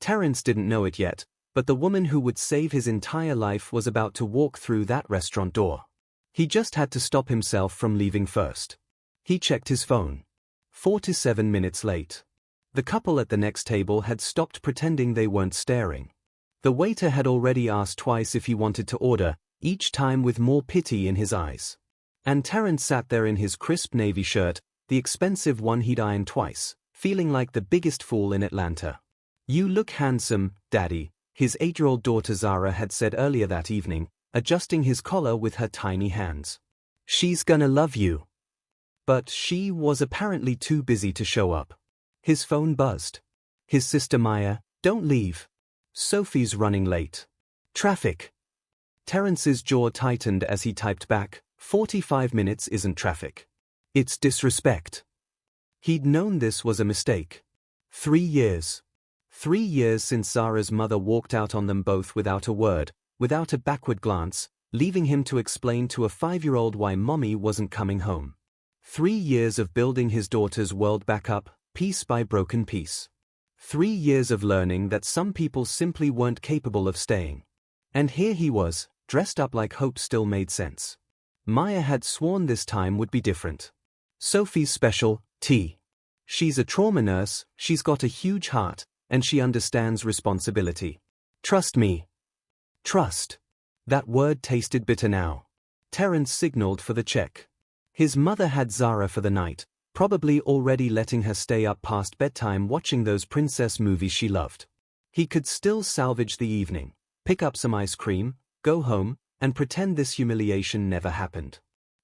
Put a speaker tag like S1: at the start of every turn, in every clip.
S1: Terence didn't know it yet, but the woman who would save his entire life was about to walk through that restaurant door. He just had to stop himself from leaving first. He checked his phone. 47 minutes late. The couple at the next table had stopped pretending they weren't staring. The waiter had already asked twice if he wanted to order, each time with more pity in his eyes. And Terence sat there in his crisp navy shirt, the expensive one he'd ironed twice, feeling like the biggest fool in Atlanta. "You look handsome, Daddy," his 8-year-old daughter Zara had said earlier that evening, adjusting his collar with her tiny hands. "She's gonna love you." But she was apparently too busy to show up. His phone buzzed. His sister Maya, "Don't leave. Sophie's running late. Traffic." Terence's jaw tightened as he typed back, 45 minutes isn't traffic. It's disrespect." He'd known this was a mistake. 3 years. 3 years since Zara's mother walked out on them both without a word, without a backward glance, leaving him to explain to a 5-year-old why mommy wasn't coming home. 3 years of building his daughter's world back up, piece by broken piece. 3 years of learning that some people simply weren't capable of staying. And here he was, dressed up like hope still made sense. Maya had sworn this time would be different. Sophie's special, T. She's a trauma nurse, she's got a huge heart, and she understands responsibility. Trust me. Trust. That word tasted bitter now. Terence signaled for the check. His mother had Zara for the night, probably already letting her stay up past bedtime watching those princess movies she loved. He could still salvage the evening, pick up some ice cream, go home, and pretend this humiliation never happened.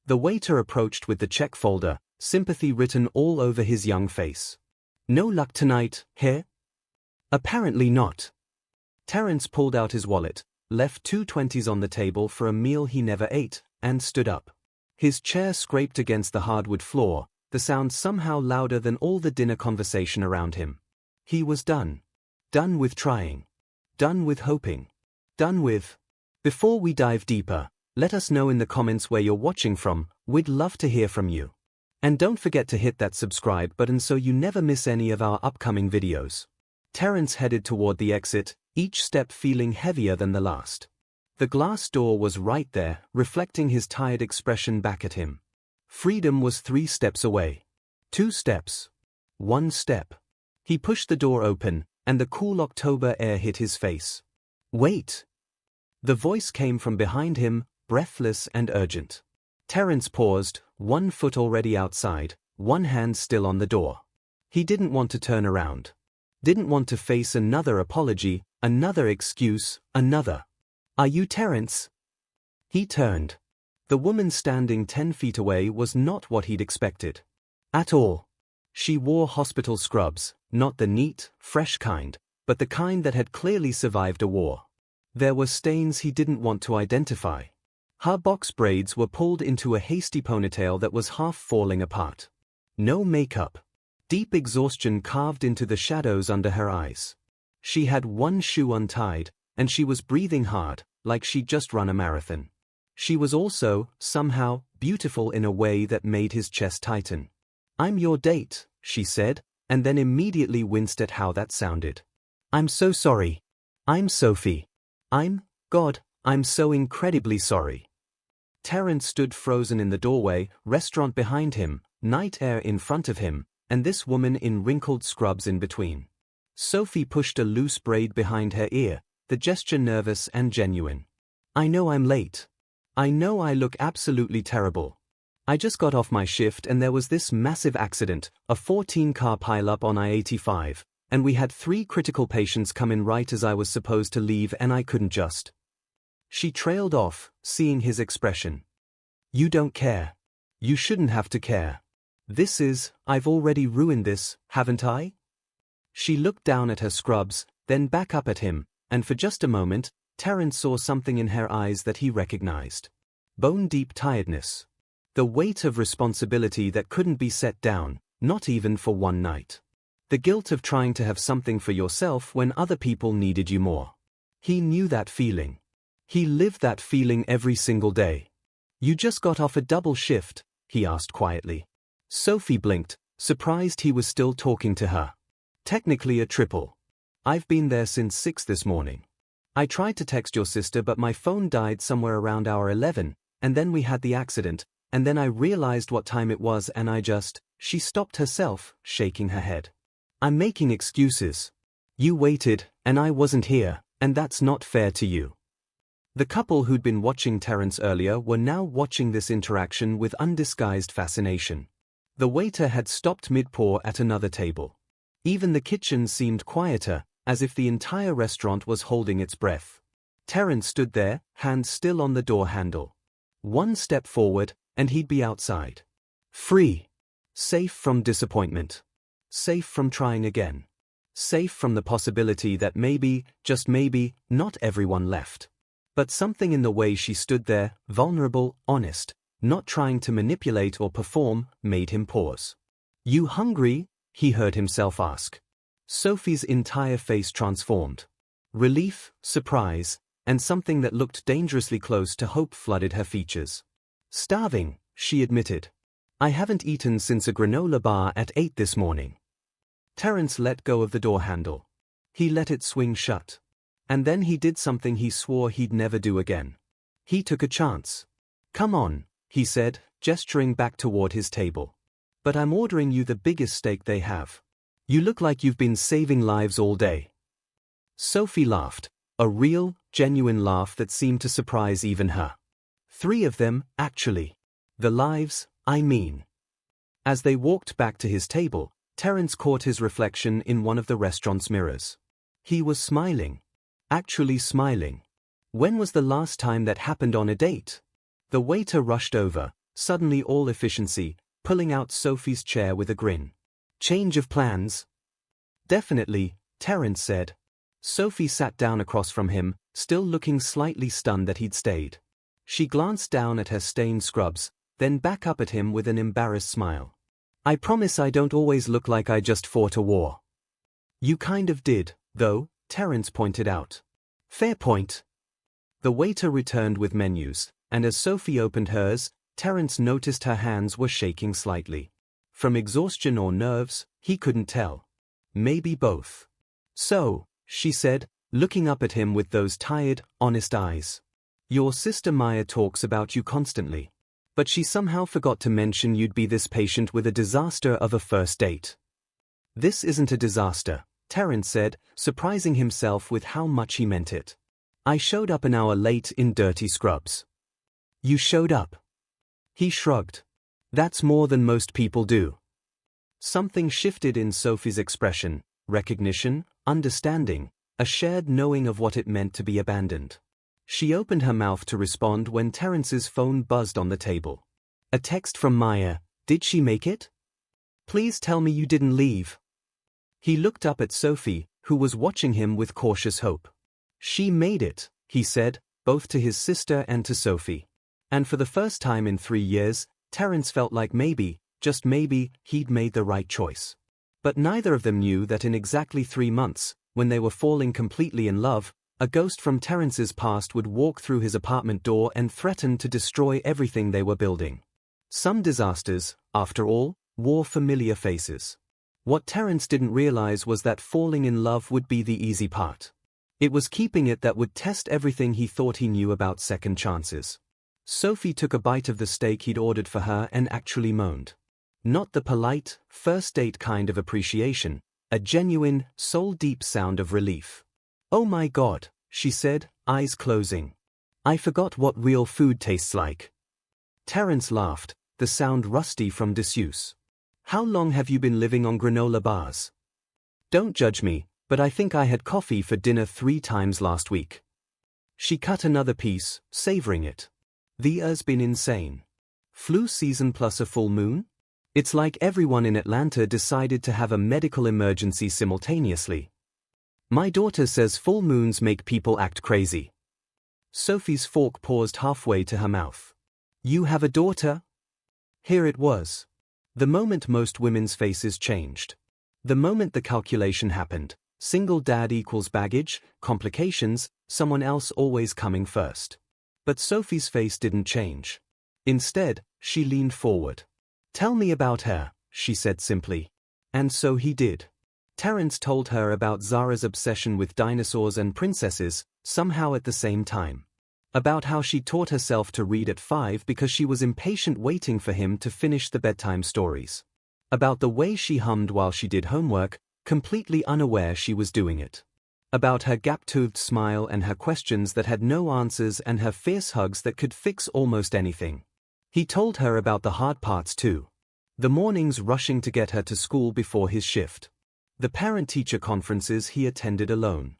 S1: The waiter approached with the check folder, sympathy written all over his young face. "No luck tonight, here?" "Apparently not." Terence pulled out his wallet, left 2 20s on the table for a meal he never ate, and stood up. His chair scraped against the hardwood floor, the sound somehow louder than all the dinner conversation around him. He was done. Done with trying. Done with hoping. Done with... Before we dive deeper, let us know in the comments where you're watching from, we'd love to hear from you. And don't forget to hit that subscribe button so you never miss any of our upcoming videos. Terence headed toward the exit, each step feeling heavier than the last. The glass door was right there, reflecting his tired expression back at him. Freedom was 3 steps away. 2 steps. 1 step. He pushed the door open, and the cool October air hit his face. "Wait!" The voice came from behind him, breathless and urgent. Terence paused, 1 foot already outside, 1 hand still on the door. He didn't want to turn around. Didn't want to face another apology, another excuse, another. "Are you Terence?" He turned. The woman standing 10 feet away was not what he'd expected. At all. She wore hospital scrubs, not the neat, fresh kind, but the kind that had clearly survived a war. There were stains he didn't want to identify. Her box braids were pulled into a hasty ponytail that was half falling apart. No makeup. Deep exhaustion carved into the shadows under her eyes. She had 1 shoe untied, and she was breathing hard, like she'd just run a marathon. She was also, somehow, beautiful in a way that made his chest tighten. "I'm your date," she said, and then immediately winced at how that sounded. "I'm so sorry. I'm Sophie. God, I'm so incredibly sorry." Terence stood frozen in the doorway, restaurant behind him, night air in front of him, and this woman in wrinkled scrubs in between. Sophie pushed a loose braid behind her ear, the gesture nervous and genuine. "I know I'm late. I know I look absolutely terrible. I just got off my shift and there was this massive accident, a 14-car pileup on I-85, and we had 3 critical patients come in right as I was supposed to leave and I couldn't just..." She trailed off, seeing his expression. "You don't care. You shouldn't have to care. I've already ruined this, haven't I?" She looked down at her scrubs, then back up at him, and for just a moment, Terence saw something in her eyes that he recognized. Bone-deep tiredness. The weight of responsibility that couldn't be set down, not even for 1 night. The guilt of trying to have something for yourself when other people needed you more. He knew that feeling. He lived that feeling every single day. "You just got off a double shift?" he asked quietly. Sophie blinked, surprised he was still talking to her. "Technically a triple. I've been there since 6 this morning. I tried to text your sister but my phone died somewhere around hour 11, and then we had the accident, and then I realized what time it was and She stopped herself, shaking her head. I'm making excuses. You waited, and I wasn't here, and that's not fair to you. The couple who'd been watching Terence earlier were now watching this interaction with undisguised fascination. The waiter had stopped mid-pour at another table. Even the kitchen seemed quieter, as if the entire restaurant was holding its breath. Terence stood there, hands still on the door handle. One step forward, and he'd be outside. Free. Safe from disappointment. Safe from trying again. Safe from the possibility that maybe, just maybe, not everyone left. But something in the way she stood there, vulnerable, honest, not trying to manipulate or perform, made him pause. You hungry? He heard himself ask. Sophie's entire face transformed. Relief, surprise, and something that looked dangerously close to hope flooded her features. Starving, she admitted. I haven't eaten since a granola bar at 8 this morning. Terence let go of the door handle. He let it swing shut. And then he did something he swore he'd never do again. He took a chance. Come on, he said, gesturing back toward his table. But I'm ordering you the biggest steak they have. You look like you've been saving lives all day. Sophie laughed, a real, genuine laugh that seemed to surprise even her. 3 of them, actually. The lives, I mean. As they walked back to his table, Terence caught his reflection in one of the restaurant's mirrors. He was smiling. Actually smiling. When was the last time that happened on a date? The waiter rushed over, suddenly all efficiency, pulling out Sophie's chair with a grin. Change of plans? Definitely, Terence said. Sophie sat down across from him, still looking slightly stunned that he'd stayed. She glanced down at her stained scrubs, then back up at him with an embarrassed smile. I promise I don't always look like I just fought a war. You kind of did, though, Terence pointed out. Fair point. The waiter returned with menus, and as Sophie opened hers, Terence noticed her hands were shaking slightly. From exhaustion or nerves, he couldn't tell. Maybe both. So, she said, looking up at him with those tired, honest eyes. Your sister Maya talks about you constantly. But she somehow forgot to mention you'd be this patient with a disaster of a first date. This isn't a disaster, Terence said, surprising himself with how much he meant it. I showed up an hour late in dirty scrubs. You showed up. He shrugged. That's more than most people do. Something shifted in Sophie's expression, recognition, understanding, a shared knowing of what it meant to be abandoned. She opened her mouth to respond when Terence's phone buzzed on the table. A text from Maya. Did she make it? Please tell me you didn't leave. He looked up at Sophie, who was watching him with cautious hope. She made it, he said, both to his sister and to Sophie. And for the first time in 3 years, Terence felt like maybe, just maybe, he'd made the right choice. But neither of them knew that in exactly 3 months, when they were falling completely in love, a ghost from Terence's past would walk through his apartment door and threaten to destroy everything they were building. Some disasters, after all, wore familiar faces. What Terence didn't realize was that falling in love would be the easy part. It was keeping it that would test everything he thought he knew about second chances. Sophie took a bite of the steak he'd ordered for her and actually moaned. Not the polite, first date kind of appreciation, a genuine, soul-deep sound of relief. Oh my God, she said, eyes closing. I forgot what real food tastes like. Terence laughed, the sound rusty from disuse. How long have you been living on granola bars? Don't judge me, but I think I had coffee for dinner 3 times last week. She cut another piece, savoring it. The year's been insane. Flu season plus a full moon? It's like everyone in Atlanta decided to have a medical emergency simultaneously. My daughter says full moons make people act crazy. Sophie's fork paused halfway to her mouth. You have a daughter? Here it was. The moment most women's faces changed. The moment the calculation happened, single dad equals baggage, complications, someone else always coming first. But Sophie's face didn't change. Instead, she leaned forward. Tell me about her, she said simply. And so he did. Terence told her about Zara's obsession with dinosaurs and princesses, somehow at the same time. About how she taught herself to read at 5 because she was impatient waiting for him to finish the bedtime stories. About the way she hummed while she did homework, completely unaware she was doing it. About her gap-toothed smile and her questions that had no answers and her fierce hugs that could fix almost anything. He told her about the hard parts too. The mornings rushing to get her to school before his shift. The parent-teacher conferences he attended alone.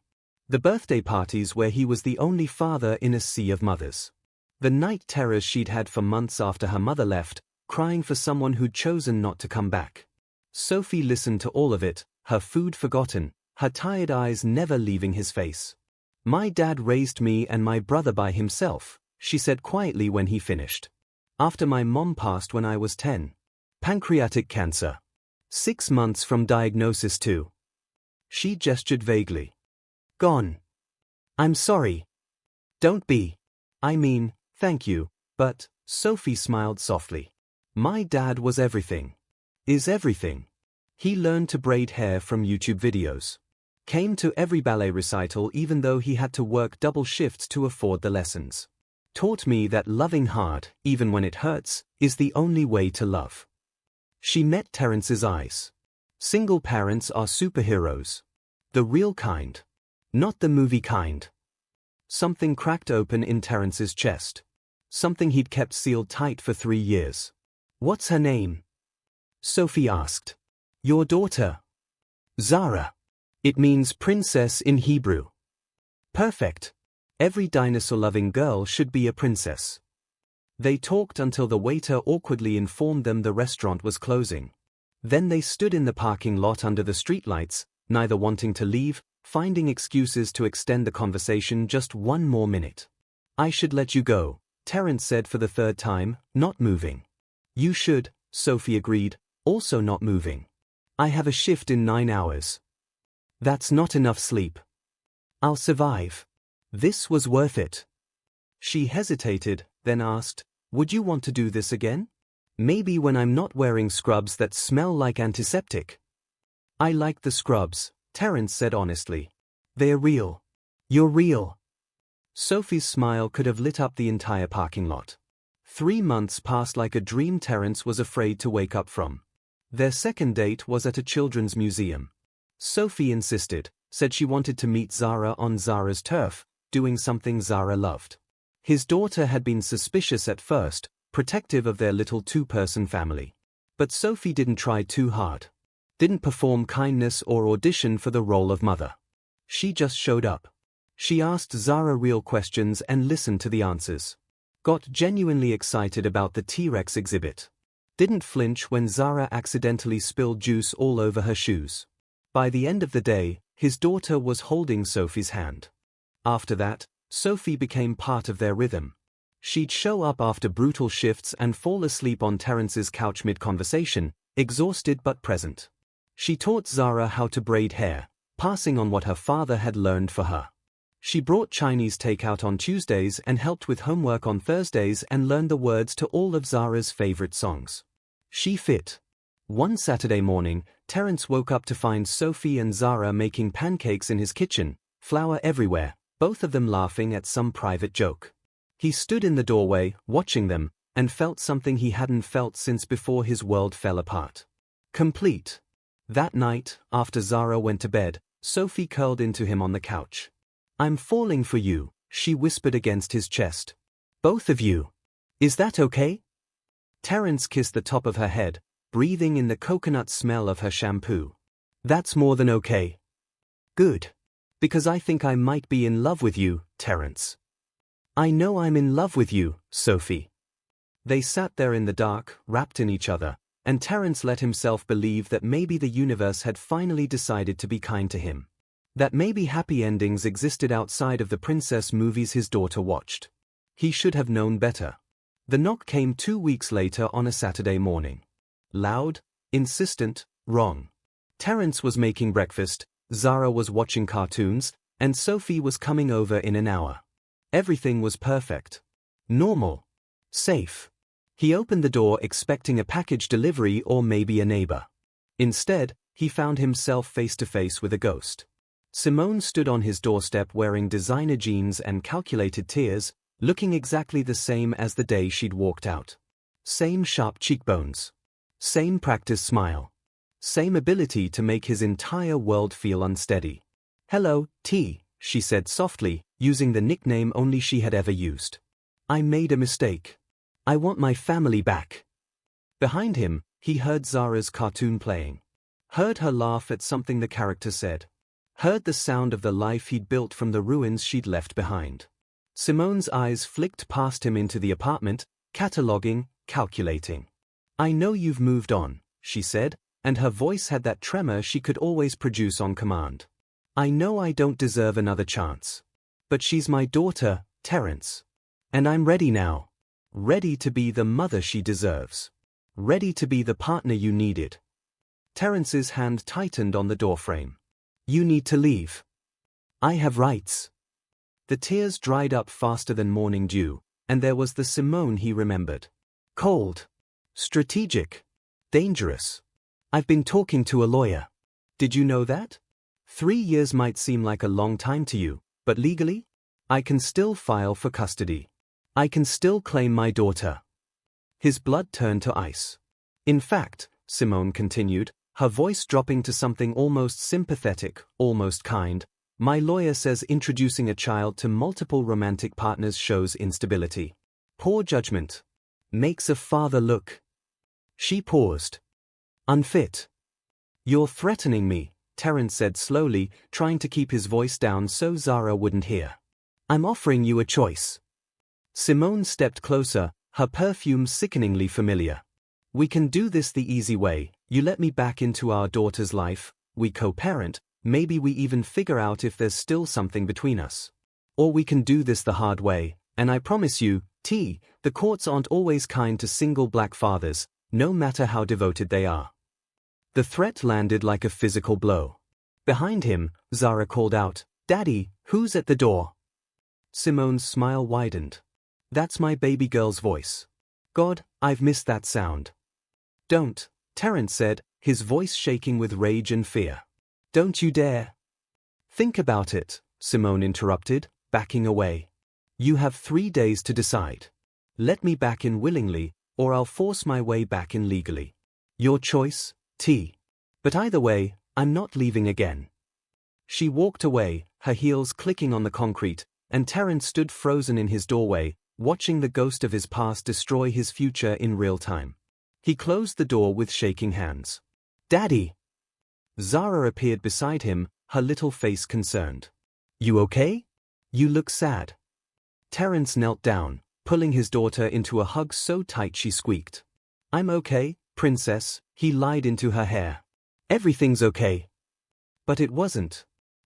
S1: The birthday parties where he was the only father in a sea of mothers. The night terrors she'd had for months after her mother left, crying for someone who'd chosen not to come back. Sophie listened to all of it, her food forgotten, her tired eyes never leaving his face. "My dad raised me and my brother by himself," she said quietly when he finished. "After my mom passed when I was 10. Pancreatic cancer. 6 months from diagnosis too." She gestured vaguely. "Gone. I'm sorry." "Don't be. I mean, thank you, but," Sophie smiled softly. "My dad was everything. Is everything. He learned to braid hair from YouTube videos. Came to every ballet recital even though he had to work double shifts to afford the lessons. Taught me that loving hard, even when it hurts, is the only way to love." She met Terence's eyes. Single parents are superheroes. The real kind. Not the movie kind. Something cracked open in Terence's chest. Something he'd kept sealed tight for 3 years. "What's her name?" Sophie asked. "Your daughter." "Zara. It means princess in Hebrew." "Perfect. Every dinosaur-loving girl should be a princess." They talked until the waiter awkwardly informed them the restaurant was closing. Then they stood in the parking lot under the streetlights, neither wanting to leave, finding excuses to extend the conversation just 1 more minute. "I should let you go," Terence said for the 3rd time, not moving. "You should," Sophie agreed, also not moving. "I have a shift in 9 hours. That's not enough sleep." "I'll survive." This was worth it. She hesitated, then asked, "Would you want to do this again? Maybe when I'm not wearing scrubs that smell like antiseptic." "I like the scrubs," Terence said honestly. "They're real." "You're real." Sophie's smile could have lit up the entire parking lot. 3 months passed like a dream Terence was afraid to wake up from. Their second date was at a children's museum. Sophie insisted, said she wanted to meet Zara on Zara's turf, doing something Zara loved. His daughter had been suspicious at first, protective of their little 2-person family. But Sophie didn't try too hard. Didn't perform kindness or audition for the role of mother. She just showed up. She asked Zara real questions and listened to the answers. Got genuinely excited about the T-Rex exhibit. Didn't flinch when Zara accidentally spilled juice all over her shoes. By the end of the day, his daughter was holding Sophie's hand. After that, Sophie became part of their rhythm. She'd show up after brutal shifts and fall asleep on Terence's couch mid-conversation, exhausted but present. She taught Zara how to braid hair, passing on what her father had learned for her. She brought Chinese takeout on Tuesdays and helped with homework on Thursdays and learned the words to all of Zara's favorite songs. She fit. One Saturday morning, Terence woke up to find Sophie and Zara making pancakes in his kitchen, flour everywhere, both of them laughing at some private joke. He stood in the doorway, watching them, and felt something he hadn't felt since before his world fell apart. Complete. That night, after Zara went to bed, Sophie curled into him on the couch. "I'm falling for you," she whispered against his chest. "Both of you. Is that okay?" Terence kissed the top of her head, breathing in the coconut smell of her shampoo. "That's more than okay." "Good. Because I think I might be in love with you, Terence." "I know I'm in love with you, Sophie." They sat there in the dark, wrapped in each other, and Terence let himself believe that maybe the universe had finally decided to be kind to him. That maybe happy endings existed outside of the princess movies his daughter watched. He should have known better. The knock came 2 weeks later on a Saturday morning. Loud, insistent, wrong. Terence was making breakfast, Zara was watching cartoons, and Sophie was coming over in an hour. Everything was perfect. Normal. Safe. He opened the door expecting a package delivery or maybe a neighbor. Instead, he found himself face to face with a ghost. Simone stood on his doorstep wearing designer jeans and calculated tears, looking exactly the same as the day she'd walked out. Same sharp cheekbones. Same practiced smile. Same ability to make his entire world feel unsteady. "Hello, T," she said softly, using the nickname only she had ever used. "I made a mistake. I want my family back." Behind him, he heard Zara's cartoon playing. Heard her laugh at something the character said. Heard the sound of the life he'd built from the ruins she'd left behind. Simone's eyes flicked past him into the apartment, cataloging, calculating. "I know you've moved on," she said, and her voice had that tremor she could always produce on command. "I know I don't deserve another chance. But she's my daughter, Terence. And I'm ready now. Ready to be the mother she deserves. Ready to be the partner you needed." Terence's hand tightened on the doorframe. "You need to leave. I have rights." The tears dried up faster than morning dew, and there was the Simone he remembered. Cold. Strategic. Dangerous. "I've been talking to a lawyer. Did you know that? 3 years might seem like a long time to you, but legally, I can still file for custody. I can still claim my daughter." His blood turned to ice. "In fact," Simone continued, her voice dropping to something almost sympathetic, almost kind, "my lawyer says introducing a child to multiple romantic partners shows instability. Poor judgment. Makes a father look." She paused. "Unfit." "You're threatening me," Terence said slowly, trying to keep his voice down so Zara wouldn't hear. "I'm offering you a choice." Simone stepped closer, her perfume sickeningly familiar. "We can do this the easy way. You let me back into our daughter's life, we co-parent, maybe we even figure out if there's still something between us. Or we can do this the hard way, and I promise you, T, the courts aren't always kind to single black fathers, no matter how devoted they are." The threat landed like a physical blow. Behind him, Zara called out, "Daddy, who's at the door?" Simone's smile widened. "That's my baby girl's voice. God, I've missed that sound." "Don't," Terence said, his voice shaking with rage and fear. "Don't you dare." "Think about it," Simone interrupted, backing away. "You have 3 days to decide. Let me back in willingly, or I'll force my way back in legally. Your choice, T. But either way, I'm not leaving again." She walked away, her heels clicking on the concrete, and Terence stood frozen in his doorway, watching the ghost of his past destroy his future in real time. He closed the door with shaking hands. "Daddy!" Zara appeared beside him, her little face concerned. "You okay? You look sad." Terence knelt down, pulling his daughter into a hug so tight she squeaked. "I'm okay, princess," he lied into her hair. "Everything's okay." But it wasn't.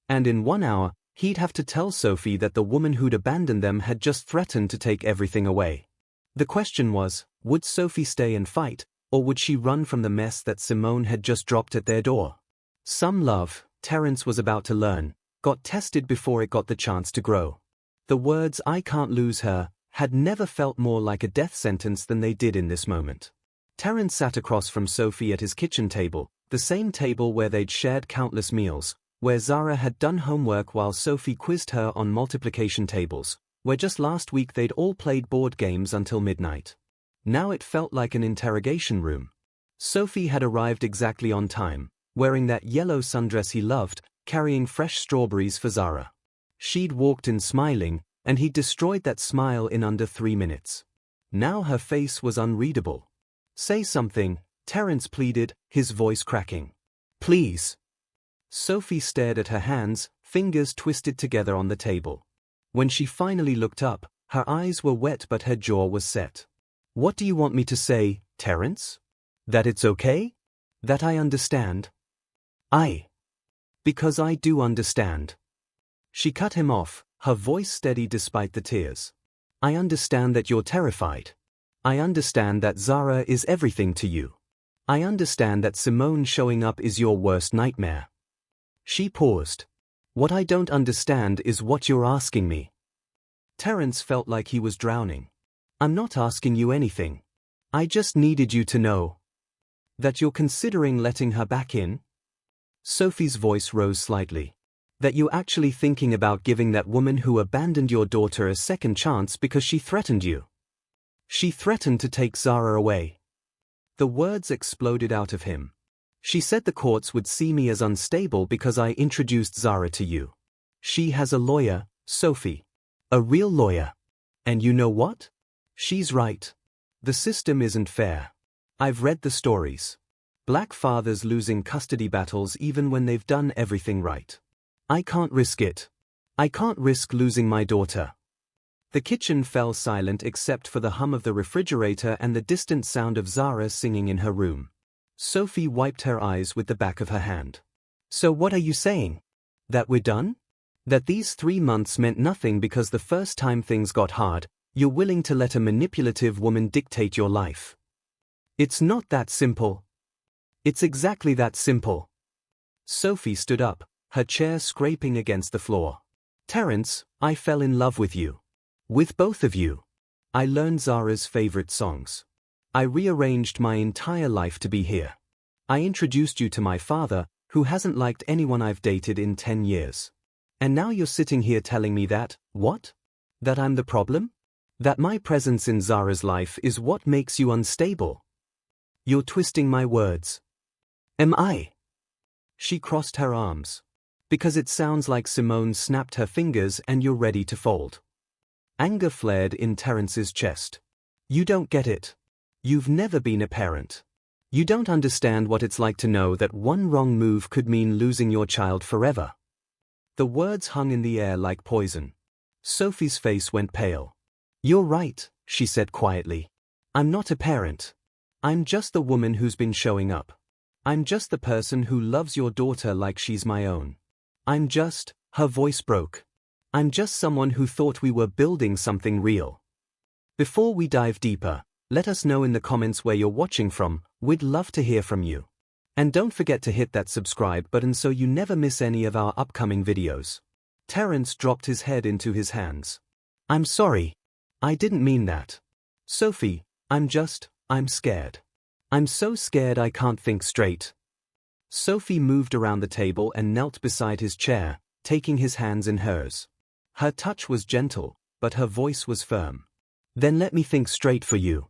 S1: And in 1 hour, he'd have to tell Sophie that the woman who'd abandoned them had just threatened to take everything away. The question was, would Sophie stay and fight, or would she run from the mess that Simone had just dropped at their door? Some love, Terence was about to learn, got tested before it got the chance to grow. The words "I can't lose her" had never felt more like a death sentence than they did in this moment. Terence sat across from Sophie at his kitchen table, the same table where they'd shared countless meals, where Zara had done homework while Sophie quizzed her on multiplication tables, where just last week they'd all played board games until midnight. Now it felt like an interrogation room. Sophie had arrived exactly on time, wearing that yellow sundress he loved, carrying fresh strawberries for Zara. She'd walked in smiling, and he'd destroyed that smile in under 3 minutes. Now her face was unreadable. "Say something," Terence pleaded, his voice cracking. "Please." Sophie stared at her hands, fingers twisted together on the table. When she finally looked up, her eyes were wet but her jaw was set. "What do you want me to say, Terence? That it's okay? That I understand?" Because I do understand." She cut him off, her voice steady despite the tears. "I understand that you're terrified. I understand that Zara is everything to you. I understand that Simone showing up is your worst nightmare." She paused. "What I don't understand is what you're asking me." Terence felt like he was drowning. "I'm not asking you anything. I just needed you to know that you're considering letting her back in." Sophie's voice rose slightly. That you're actually thinking about giving that woman who abandoned your daughter a second chance because she threatened you. She threatened to take Zara away. The words exploded out of him. She said the courts would see me as unstable because I introduced Zara to you. She has a lawyer, Sophie. A real lawyer. And you know what? She's right. The system isn't fair. I've read the stories. Black fathers losing custody battles even when they've done everything right. I can't risk it. I can't risk losing my daughter. The kitchen fell silent except for the hum of the refrigerator and the distant sound of Zara singing in her room. Sophie wiped her eyes with the back of her hand. So what are you saying? That we're done? That these 3 months meant nothing because the first time things got hard, you're willing to let a manipulative woman dictate your life? It's not that simple. It's exactly that simple. Sophie stood up, her chair scraping against the floor. Terence, I fell in love with you. With both of you. I learned Zara's favorite songs. I rearranged my entire life to be here. I introduced you to my father, who hasn't liked anyone I've dated in 10 years. And now you're sitting here telling me that, what? That I'm the problem? That my presence in Zara's life is what makes you unstable? You're twisting my words. Am I? She crossed her arms. Because it sounds like Simone snapped her fingers and you're ready to fold. Anger flared in Terence's chest. You don't get it. You've never been a parent. You don't understand what it's like to know that one wrong move could mean losing your child forever. The words hung in the air like poison. Sophie's face went pale. You're right, she said quietly. I'm not a parent. I'm just the woman who's been showing up. I'm just the person who loves your daughter like she's my own. Her voice broke. I'm just someone who thought we were building something real. Before we dive deeper, let us know in the comments where you're watching from. We'd love to hear from you. And don't forget to hit that subscribe button so you never miss any of our upcoming videos. Terence dropped his head into his hands. I'm sorry. I didn't mean that. Sophie, I'm scared. I'm so scared I can't think straight. Sophie moved around the table and knelt beside his chair, taking his hands in hers. Her touch was gentle, but her voice was firm. Then let me think straight for you.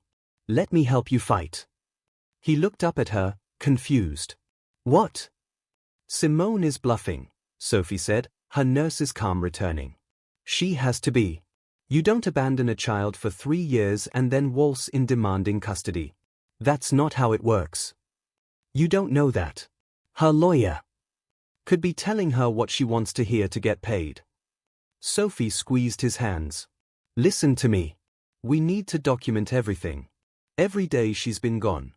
S1: Let me help you fight. He looked up at her, confused. What? Simone is bluffing, Sophie said, her nurse's calm returning. She has to be. You don't abandon a child for 3 years and then waltz in demanding custody. That's not how it works. You don't know that. Her lawyer could be telling her what she wants to hear to get paid. Sophie squeezed his hands. Listen to me. We need to document everything. Every day she's been gone.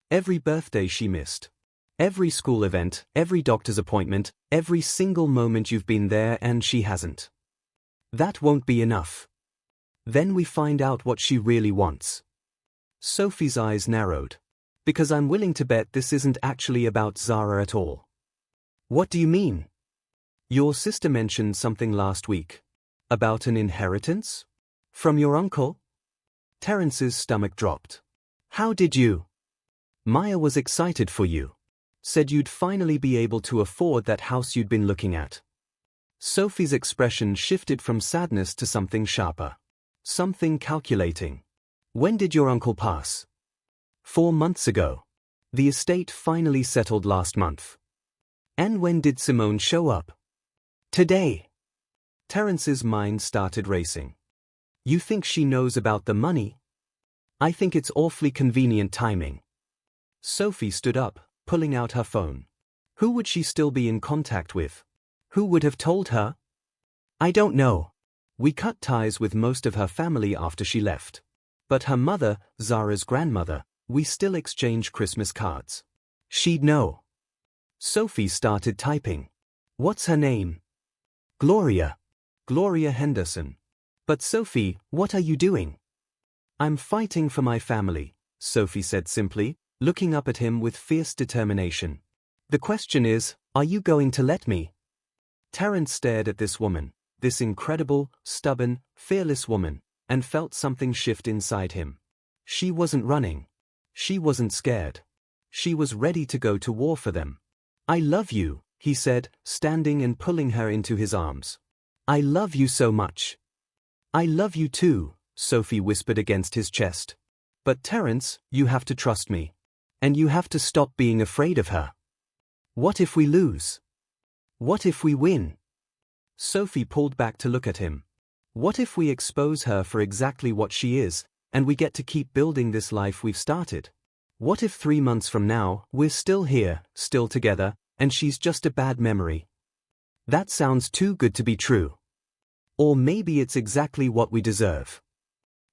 S1: Every birthday she missed. Every school event, every doctor's appointment, every single moment you've been there and she hasn't. That won't be enough. Then we find out what she really wants. Sophie's eyes narrowed. Because I'm willing to bet this isn't actually about Zara at all. What do you mean? Your sister mentioned something last week. About an inheritance? From your uncle? Terence's stomach dropped. How did you? Maya was excited for you. Said you'd finally be able to afford that house you'd been looking at. Sophie's expression shifted from sadness to something sharper. Something calculating. When did your uncle pass? 4 months ago. The estate finally settled last month. And when did Simone show up? Today. Terence's mind started racing. You think she knows about the money? I think it's awfully convenient timing. Sophie stood up, pulling out her phone. Who would she still be in contact with? Who would have told her? I don't know. We cut ties with most of her family after she left. But her mother, Zara's grandmother, we still exchange Christmas cards. She'd know. Sophie started typing. What's her name? Gloria. Gloria Henderson. But Sophie, what are you doing? I'm fighting for my family, Sophie said simply, looking up at him with fierce determination. The question is, are you going to let me? Terence stared at this woman, this incredible, stubborn, fearless woman, and felt something shift inside him. She wasn't running. She wasn't scared. She was ready to go to war for them. I love you, he said, standing and pulling her into his arms. I love you so much. I love you too, Sophie whispered against his chest. But Terence, you have to trust me. And you have to stop being afraid of her. What if we lose? What if we win? Sophie pulled back to look at him. What if we expose her for exactly what she is, and we get to keep building this life we've started? What if 3 months from now, we're still here, still together, and she's just a bad memory? That sounds too good to be true. Or maybe it's exactly what we deserve.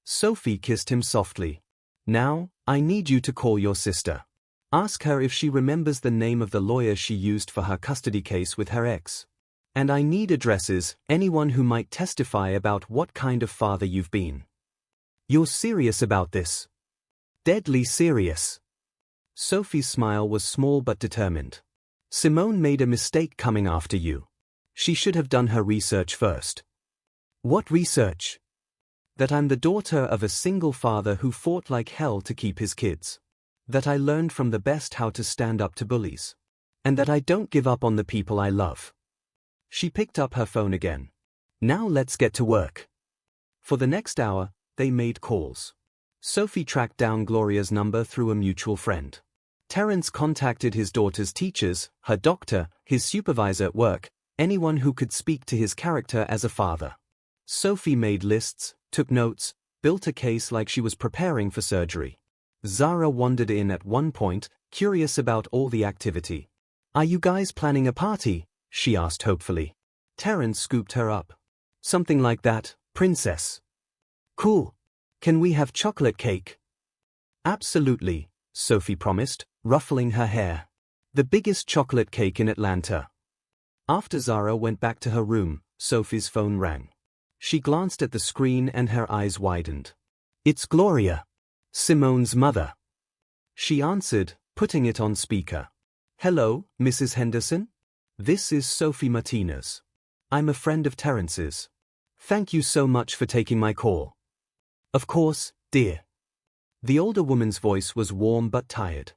S1: Sophie kissed him softly. Now, I need you to call your sister. Ask her if she remembers the name of the lawyer she used for her custody case with her ex. And I need addresses, anyone who might testify about what kind of father you've been. You're serious about this? Deadly serious. Sophie's smile was small but determined. Simone made a mistake coming after you. She should have done her research first. What research? That I'm the daughter of a single father who fought like hell to keep his kids. That I learned from the best how to stand up to bullies. And that I don't give up on the people I love. She picked up her phone again. Now let's get to work. For the next hour, they made calls. Sophie tracked down Gloria's number through a mutual friend. Terence contacted his daughter's teachers, her doctor, his supervisor at work, anyone who could speak to his character as a father. Sophie made lists, took notes, built a case like she was preparing for surgery. Zara wandered in at one point, curious about all the activity. Are you guys planning a party? She asked hopefully. Terence scooped her up. Something like that, princess. Cool. Can we have chocolate cake? Absolutely, Sophie promised, ruffling her hair. The biggest chocolate cake in Atlanta. After Zara went back to her room, Sophie's phone rang. She glanced at the screen and her eyes widened. It's Gloria. Simone's mother. She answered, putting it on speaker. Hello, Mrs. Henderson? This is Sophie Martinez. I'm a friend of Terence's. Thank you so much for taking my call. Of course, dear. The older woman's voice was warm but tired.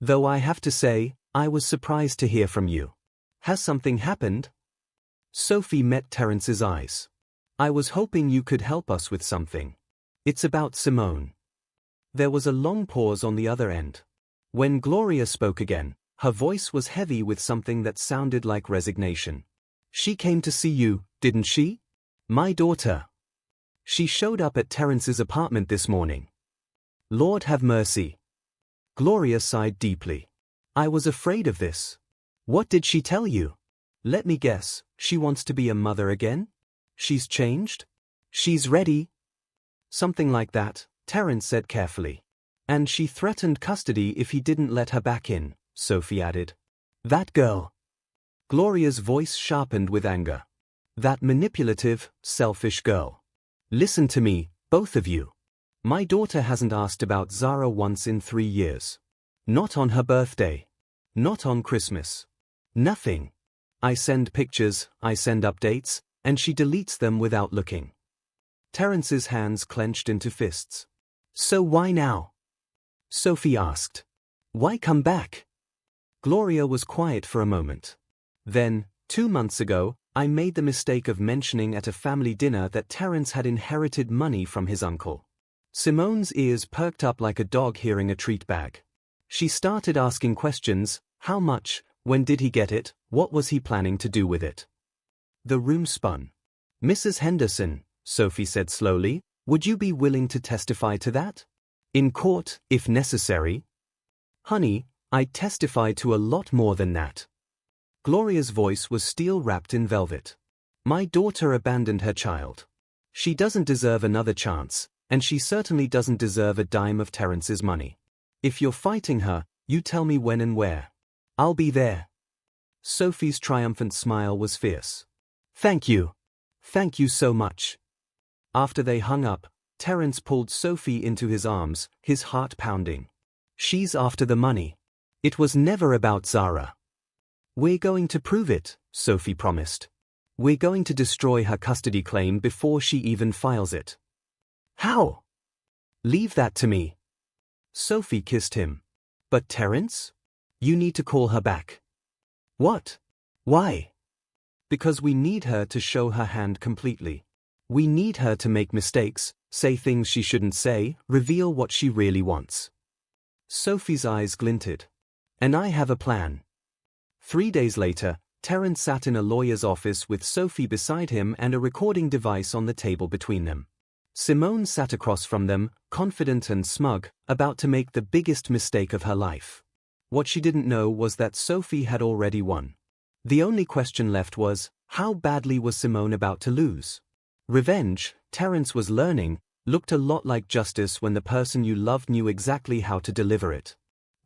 S1: Though I have to say, I was surprised to hear from you. Has something happened? Sophie met Terence's eyes. I was hoping you could help us with something. It's about Simone. There was a long pause on the other end. When Gloria spoke again, her voice was heavy with something that sounded like resignation. She came to see you, didn't she? My daughter. She showed up at Terence's apartment this morning. Lord have mercy. Gloria sighed deeply. I was afraid of this. What did she tell you? Let me guess, she wants to be a mother again? She's changed? She's ready? Something like that, Terence said carefully. And she threatened custody if he didn't let her back in, Sophie added. That girl. Gloria's voice sharpened with anger. That manipulative, selfish girl. Listen to me, both of you. My daughter hasn't asked about Zara once in 3 years. Not on her birthday. Not on Christmas. Nothing. I send pictures, I send updates, and she deletes them without looking. Terence's hands clenched into fists. So why now? Sophie asked. Why come back? Gloria was quiet for a moment. Then, 2 months ago, I made the mistake of mentioning at a family dinner that Terence had inherited money from his uncle. Simone's ears perked up like a dog hearing a treat bag. She started asking questions: how much, when did he get it, what was he planning to do with it? The room spun. Mrs. Henderson, Sophie said slowly, would you be willing to testify to that? In court, if necessary. Honey, I'd testify to a lot more than that. Gloria's voice was steel wrapped in velvet. My daughter abandoned her child. She doesn't deserve another chance, and she certainly doesn't deserve a dime of Terence's money. If you're fighting her, you tell me when and where. I'll be there. Sophie's triumphant smile was fierce. Thank you. Thank you so much. After they hung up, Terence pulled Sophie into his arms, his heart pounding. She's after the money. It was never about Zara. We're going to prove it, Sophie promised. We're going to destroy her custody claim before she even files it. How? Leave that to me. Sophie kissed him. But Terence? You need to call her back. What? Why? Because we need her to show her hand completely. We need her to make mistakes, say things she shouldn't say, reveal what she really wants. Sophie's eyes glinted. And I have a plan. 3 days later, Terence sat in a lawyer's office with Sophie beside him and a recording device on the table between them. Simone sat across from them, confident and smug, about to make the biggest mistake of her life. What she didn't know was that Sophie had already won. The only question left was, how badly was Simone about to lose? Revenge, Terence was learning, looked a lot like justice when the person you loved knew exactly how to deliver it.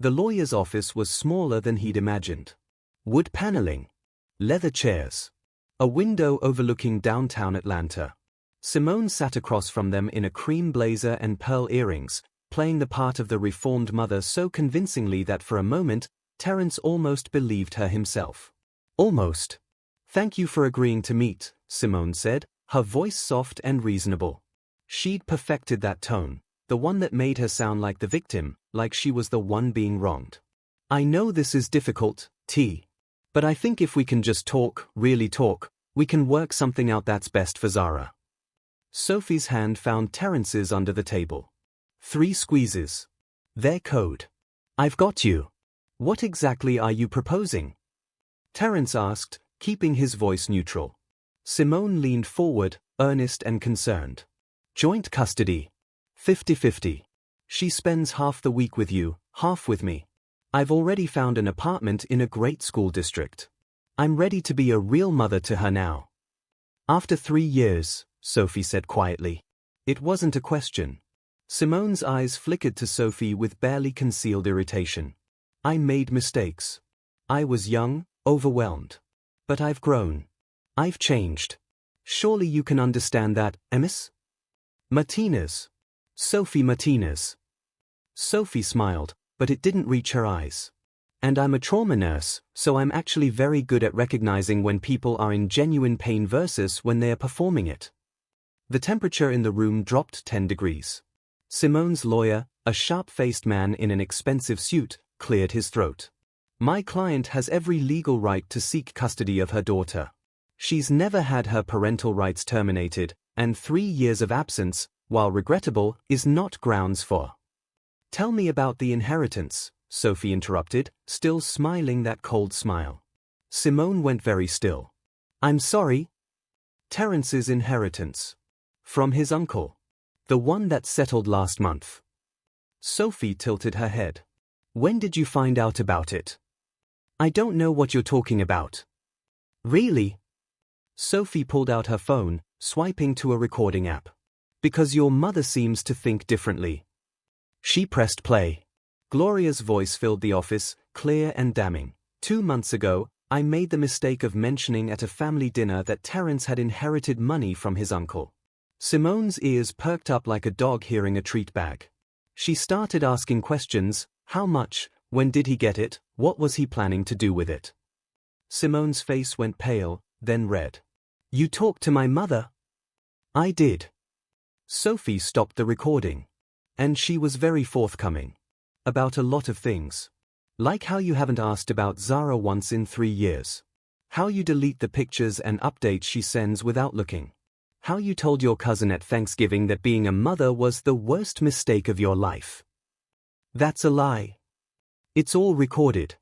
S1: The lawyer's office was smaller than he'd imagined. Wood paneling. Leather chairs. A window overlooking downtown Atlanta. Simone sat across from them in a cream blazer and pearl earrings, playing the part of the reformed mother so convincingly that for a moment, Terence almost believed her himself. Almost. Thank you for agreeing to meet, Simone said, her voice soft and reasonable. She'd perfected that tone, the one that made her sound like the victim, like she was the one being wronged. I know this is difficult, T. But I think if we can just talk, really talk, we can work something out that's best for Zara. Sophie's hand found Terence's under the table. 3 squeezes. Their code. I've got you. What exactly are you proposing? Terence asked, keeping his voice neutral. Simone leaned forward, earnest and concerned. Joint custody. 50-50. She spends half the week with you, half with me. I've already found an apartment in a great school district. I'm ready to be a real mother to her now. After 3 years, Sophie said quietly. It wasn't a question. Simone's eyes flickered to Sophie with barely concealed irritation. I made mistakes. I was young, overwhelmed. But I've grown. I've changed. Surely you can understand that, Miss? Martinez. Sophie Martinez. Sophie smiled, but it didn't reach her eyes. And I'm a trauma nurse, so I'm actually very good at recognizing when people are in genuine pain versus when they are performing it. The temperature in the room dropped 10 degrees. Simone's lawyer, a sharp-faced man in an expensive suit, cleared his throat. My client has every legal right to seek custody of her daughter. She's never had her parental rights terminated, and 3 years of absence, while regrettable, is not grounds for. Tell me about the inheritance, Sophie interrupted, still smiling that cold smile. Simone went very still. I'm sorry? Terence's inheritance. From his uncle. The one that settled last month. Sophie tilted her head. When did you find out about it? I don't know what you're talking about. Really? Sophie pulled out her phone, swiping to a recording app. Because your mother seems to think differently. She pressed play. Gloria's voice filled the office, clear and damning. 2 months ago, I made the mistake of mentioning at a family dinner that Terence had inherited money from his uncle. Simone's ears perked up like a dog hearing a treat bag. She started asking questions. How much? When did he get it? What was he planning to do with it? Simone's face went pale, then red. You talked to my mother? I did. Sophie stopped the recording. And she was very forthcoming. About a lot of things. Like how you haven't asked about Zara once in 3 years. How you delete the pictures and updates she sends without looking. How you told your cousin at Thanksgiving that being a mother was the worst mistake of your life. That's a lie. It's all recorded.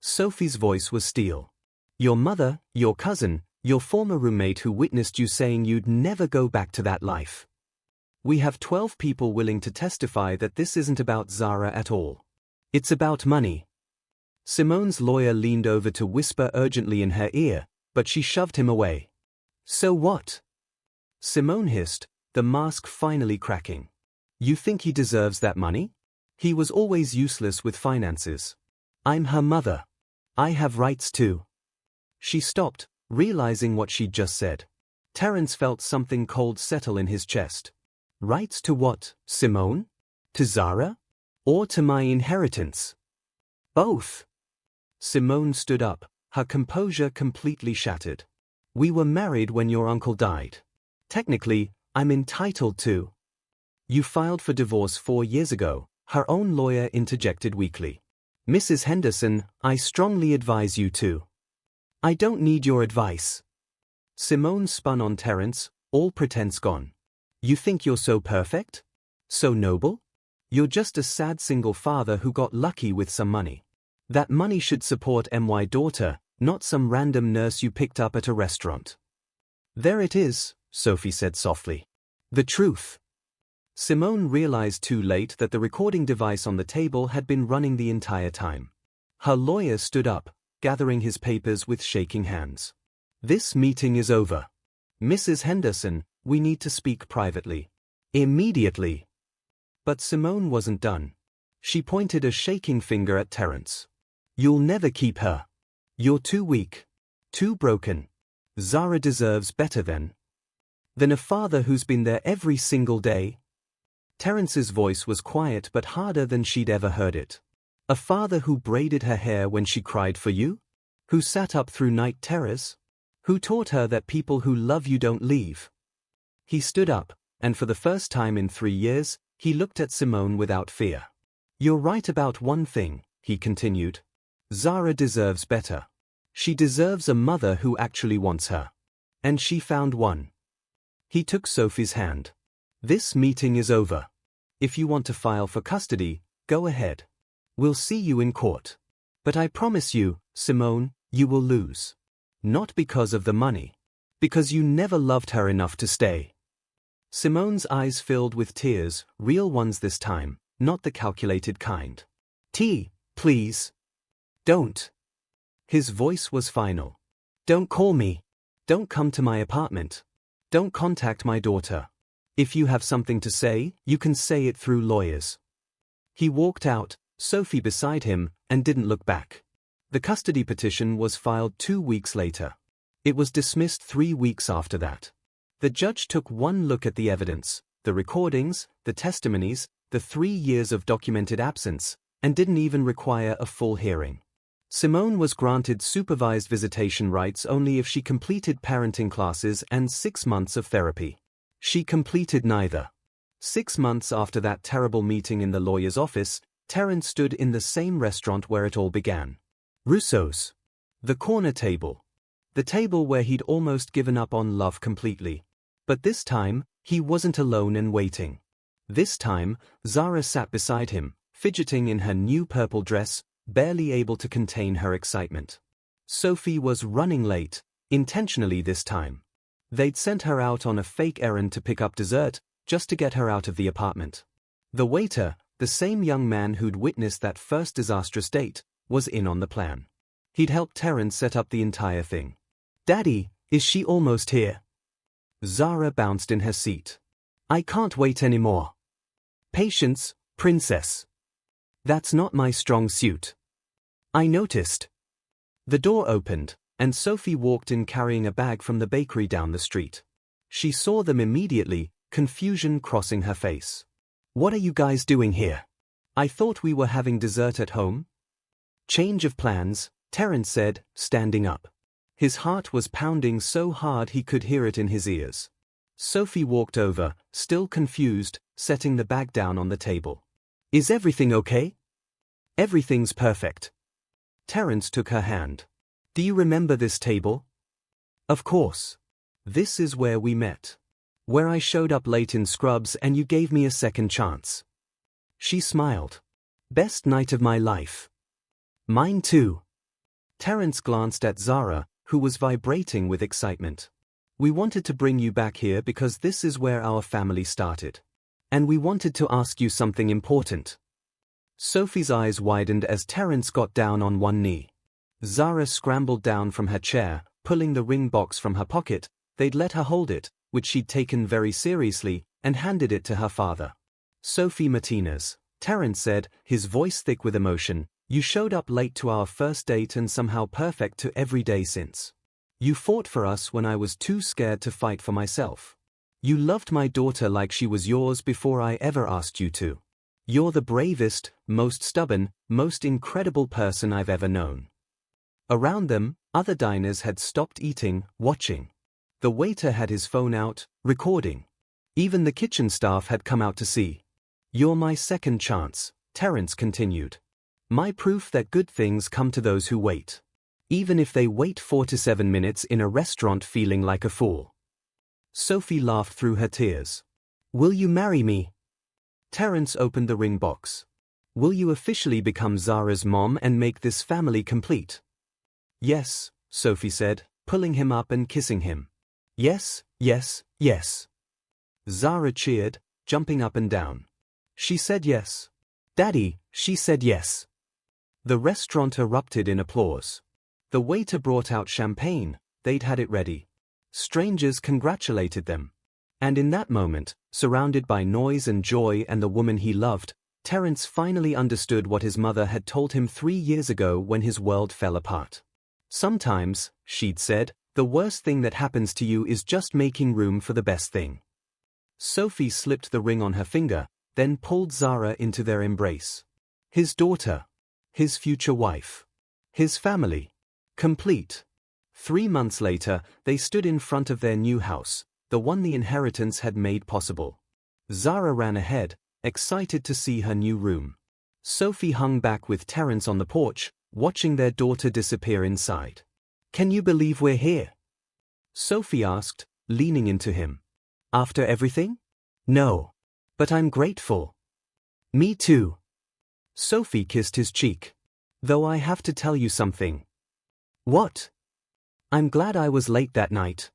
S1: Sophie's voice was steel. Your mother, your cousin, your former roommate who witnessed you saying you'd never go back to that life. We have 12 people willing to testify that this isn't about Zara at all. It's about money. Simone's lawyer leaned over to whisper urgently in her ear, but she shoved him away. So what? Simone hissed, the mask finally cracking. You think he deserves that money? He was always useless with finances. I'm her mother. I have rights too. She stopped, realizing what she'd just said. Terence felt something cold settle in his chest. Rights to what, Simone? To Zara? Or to my inheritance? Both. Simone stood up, her composure completely shattered. We were married when your uncle died. Technically, I'm entitled to. You filed for divorce 4 years ago, her own lawyer interjected weakly. Mrs. Henderson, I strongly advise you to. I don't need your advice. Simone spun on Terence, all pretense gone. You think you're so perfect? So noble? You're just a sad single father who got lucky with some money. That money should support my daughter, not some random nurse you picked up at a restaurant. There it is, Sophie said softly. The truth. Simone realized too late that the recording device on the table had been running the entire time. Her lawyer stood up, gathering his papers with shaking hands. This meeting is over. Mrs. Henderson, we need to speak privately. Immediately. But Simone wasn't done. She pointed a shaking finger at Terence. You'll never keep her. You're too weak. Too broken. Zara deserves better than a father who's been there every single day. Terence's voice was quiet but harder than she'd ever heard it. A father who braided her hair when she cried for you? Who sat up through night terrors? Who taught her that people who love you don't leave? He stood up, and for the first time in 3 years, he looked at Simone without fear. You're right about one thing, he continued. Zara deserves better. She deserves a mother who actually wants her. And she found one. He took Sophie's hand. This meeting is over. If you want to file for custody, go ahead. We'll see you in court. But I promise you, Simone, you will lose. Not because of the money. Because you never loved her enough to stay. Simone's eyes filled with tears, real ones this time, not the calculated kind. Please. Don't. His voice was final. Don't call me. Don't come to my apartment. Don't contact my daughter. If you have something to say, you can say it through lawyers. He walked out, Sophie beside him, and didn't look back. The custody petition was filed 2 weeks later. It was dismissed 3 weeks after that. The judge took one look at the evidence, the recordings, the testimonies, the 3 years of documented absence, and didn't even require a full hearing. Simone was granted supervised visitation rights only if she completed parenting classes and 6 months of therapy. She completed neither. 6 months after that terrible meeting in the lawyer's office, Terence stood in the same restaurant where it all began. Russo's. The corner table. The table where he'd almost given up on love completely. But this time, he wasn't alone and waiting. This time, Zara sat beside him, fidgeting in her new purple dress, barely able to contain her excitement. Sophie was running late, intentionally this time. They'd sent her out on a fake errand to pick up dessert, just to get her out of the apartment. The waiter, the same young man who'd witnessed that first disastrous date, was in on the plan. He'd helped Terence set up the entire thing. Daddy, is she almost here? Zara bounced in her seat. I can't wait anymore. Patience, princess. That's not my strong suit. I noticed. The door opened, and Sophie walked in carrying a bag from the bakery down the street. She saw them immediately, confusion crossing her face. What are you guys doing here? I thought we were having dessert at home. Change of plans, Terence said, standing up. His heart was pounding so hard he could hear it in his ears. Sophie walked over, still confused, setting the bag down on the table. Is everything okay? Everything's perfect. Terence took her hand. Do you remember this table? Of course. This is where we met. Where I showed up late in scrubs and you gave me a second chance. She smiled. Best night of my life. Mine too. Terence glanced at Zara, who was vibrating with excitement. We wanted to bring you back here because this is where our family started. And we wanted to ask you something important. Sophie's eyes widened as Terence got down on one knee. Zara scrambled down from her chair, pulling the ring box from her pocket. They'd let her hold it, which she'd taken very seriously, and handed it to her father. Sophie Martinez, Terence said, his voice thick with emotion, you showed up late to our first date and somehow perfect to every day since. You fought for us when I was too scared to fight for myself. You loved my daughter like she was yours before I ever asked you to. You're the bravest, most stubborn, most incredible person I've ever known. Around them, other diners had stopped eating, watching. The waiter had his phone out, recording. Even the kitchen staff had come out to see. You're my second chance, Terence continued. My proof that good things come to those who wait. even if they wait 4 to 7 minutes in a restaurant feeling like a fool. Sophie laughed through her tears. Will you marry me? Terence opened the ring box. Will you officially become Zara's mom and make this family complete? Yes, Sophie said, pulling him up and kissing him. Yes, yes, yes. Zara cheered, jumping up and down. She said yes. Daddy, she said yes. The restaurant erupted in applause. The waiter brought out champagne, they'd had it ready. Strangers congratulated them. And in that moment, surrounded by noise and joy and the woman he loved, Terence finally understood what his mother had told him 3 years ago when his world fell apart. Sometimes, she'd said, the worst thing that happens to you is just making room for the best thing. Sophie slipped the ring on her finger, then pulled Zara into their embrace. His daughter. His future wife. His family. Complete. 3 months later, they stood in front of their new house, the one the inheritance had made possible. Zara ran ahead, excited to see her new room. Sophie hung back with Terence on the porch, watching their daughter disappear inside. Can you believe we're here? Sophie asked, leaning into him. After everything? No. But I'm grateful. Me too. Sophie kissed his cheek. Though I have to tell you something. What? I'm glad I was late that night.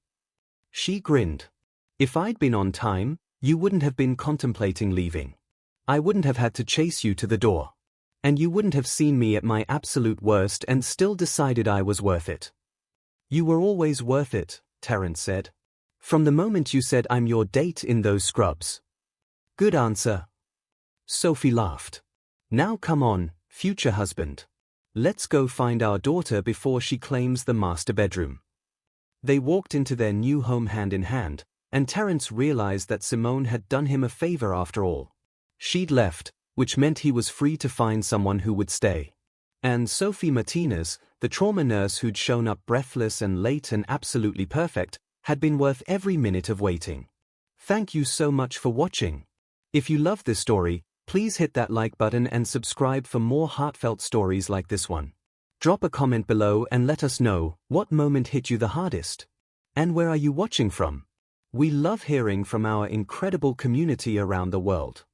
S1: She grinned. If I'd been on time, you wouldn't have been contemplating leaving. I wouldn't have had to chase you to the door. And you wouldn't have seen me at my absolute worst and still decided I was worth it. You were always worth it, Terence said. From the moment you said I'm your date in those scrubs. Good answer. Sophie laughed. Now come on, future husband. Let's go find our daughter before she claims the master bedroom. They walked into their new home hand in hand, and Terence realized that Simone had done him a favor after all. She'd left, which meant he was free to find someone who would stay. And Sophie Martinez, the trauma nurse who'd shown up breathless and late and absolutely perfect, had been worth every minute of waiting. Thank you so much for watching. If you loved this story, please hit that like button and subscribe for more heartfelt stories like this one. Drop a comment below and let us know what moment hit you the hardest. And where are you watching from? We love hearing from our incredible community around the world.